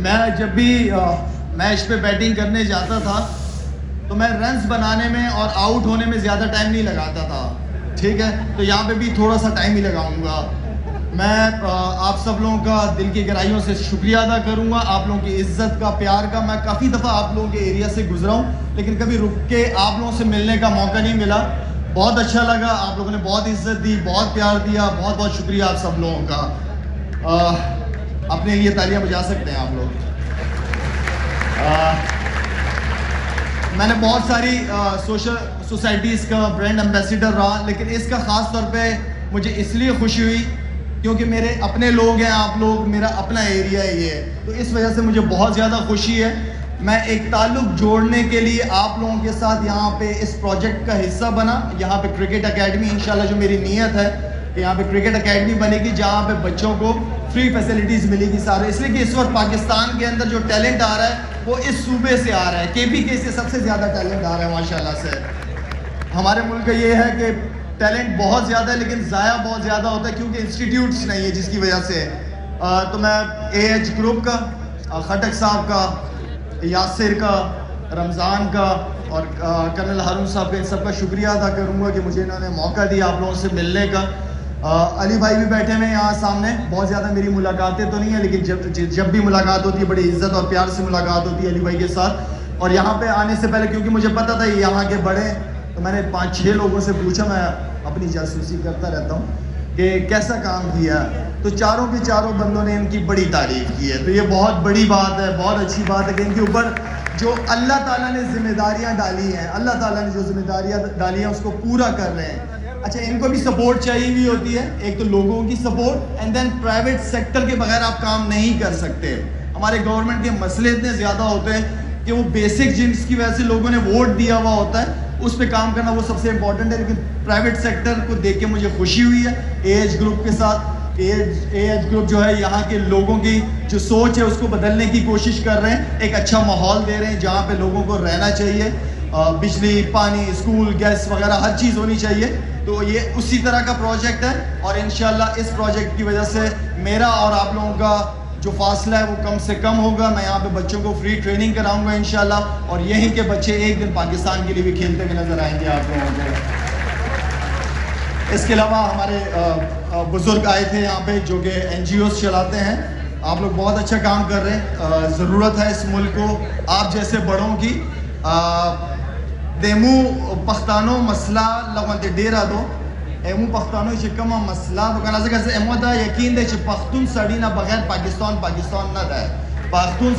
میں جب بھی میچ پہ بیٹنگ کرنے جاتا تھا تو میں رنز بنانے میں اور آؤٹ ہونے میں زیادہ ٹائم نہیں لگاتا تھا, ٹھیک ہے. تو یہاں پہ بھی تھوڑا سا ٹائم ہی لگاؤں گا. میں آپ سب لوگوں کا دل کی گہرائیوں سے شکریہ ادا کروں گا, آپ لوگوں کی عزت کا, پیار کا. میں کافی دفعہ آپ لوگوں کے ایریا سے گزرا ہوں لیکن کبھی رک کے آپ لوگوں سے ملنے کا موقع نہیں ملا. بہت اچھا لگا, آپ لوگوں نے بہت عزت دی, بہت پیار دیا. بہت بہت شکریہ آپ سب لوگوں کا. اپنے لیے تالیاں بجا سکتے ہیں آپ لوگ. میں نے بہت ساری سوشل سوسائٹیز کا برانڈ ایمبیسیڈر رہا, لیکن اس کا خاص طور پہ مجھے اس لیے خوشی ہوئی کیونکہ میرے اپنے لوگ ہیں, آپ لوگ, میرا اپنا ایریا ہے یہ, تو اس وجہ سے مجھے بہت زیادہ خوشی ہے. میں ایک تعلق جوڑنے کے لیے آپ لوگوں کے ساتھ یہاں پہ اس پروجیکٹ کا حصہ بنا. یہاں پہ کرکٹ اکیڈمی انشاءاللہ جو میری نیت ہے کہ یہاں پہ کرکٹ اکیڈمی بنے گی جہاں پہ بچوں کو فری فیسلٹیز ملے گی سارے, اس لیے کہ اس وقت پاکستان کے اندر جو ٹیلنٹ آ رہا ہے وہ اس صوبے سے آ رہا ہے. KPK سے سب سے زیادہ ٹیلنٹ آ رہا ہے ماشاءاللہ سے. ہمارے ملک کا یہ ہے کہ ٹیلنٹ بہت زیادہ ہے لیکن ضائع بہت زیادہ ہوتا ہے کیونکہ انسٹیٹیوٹس نہیں ہے, جس کی وجہ سے. تو میں AH گروپ کا, خٹک صاحب کا, یاسر کا, رمضان کا اور کرنل ہارون صاحب کا, ان سب کا شکریہ ادا کروں گا کہ مجھے انہوں نے موقع دیا آپ لوگوں سے ملنے کا. علی بھائی بھی بیٹھے ہوئے ہیں یہاں سامنے. بہت زیادہ میری ملاقاتیں تو نہیں ہیں لیکن جب بھی ملاقات ہوتی ہے بڑی عزت اور پیار سے ملاقات ہوتی ہے علی بھائی کے ساتھ. اور یہاں پہ آنے سے پہلے کیونکہ مجھے پتا تھا یہ یہاں کے بڑے, تو میں نے 5-6 لوگوں سے پوچھا, میں اپنی جاسوسی کرتا رہتا ہوں کہ کیسا کام کیا, تو چاروں کے چاروں بندوں نے ان کی بڑی تعریف کی ہے. تو یہ بہت بڑی بات ہے, بہت اچھی بات ہے کہ ان کے اوپر جو اللہ تعالیٰ نے ذمہ داریاں ڈالی ہیں, اللہ تعالیٰ نے جو ذمہ داریاں ڈالی ہیں اس کو پورا کر رہے ہیں. اچھا, ان کو بھی سپورٹ چاہیے بھی ہوتی ہے, ایک تو لوگوں کی support and then private sector کے بغیر آپ کام نہیں کر سکتے. ہمارے گورنمنٹ کے مسئلے اتنے زیادہ ہوتے ہیں کہ وہ بیسک جس کی وجہ سے لوگوں نے ووٹ دیا ہوا ہوتا ہے اس پہ کام کرنا وہ سب سے امپورٹنٹ ہے. لیکن پرائیویٹ سیکٹر کو دیکھ کے مجھے خوشی ہوئی ہے AH گروپ کے ساتھ. AH گروپ جو ہے یہاں کے لوگوں کی جو سوچ ہے اس کو بدلنے کی کوشش کر رہے ہیں, ایک اچھا ماحول دے رہے ہیں جہاں پہ لوگوں کو رہنا چاہیے, بجلی, پانی, اسکول, گیس وغیرہ ہر چیز ہونی چاہیے. تو یہ اسی طرح کا پروجیکٹ ہے اور انشاءاللہ اس پروجیکٹ کی وجہ سے میرا اور آپ لوگوں کا جو فاصلہ ہے وہ کم سے کم ہوگا. میں یہاں پہ بچوں کو فری ٹریننگ کراؤں گا انشاءاللہ, اور یہیں کے بچے ایک دن پاکستان کے لیے بھی کھیلتے ہوئے نظر آئیں گے آپ لوگوں کو. اس کے علاوہ ہمارے بزرگ آئے تھے یہاں پہ جو کہ NGOs چلاتے ہیں. آپ لوگ بہت اچھا کام کر رہے ہیں. ضرورت ہے اس ملک کو آپ جیسے بڑوں کی. دیمو پختانو مسئلہ لغوان تے ڈیرا دو ایمو پختانو چھ کما مسئلہ تو کنا سے کیسے ایمو دا یقین دے چھ پختون سڑی نہ بغیر پاکستان نہ دا ہے. پختون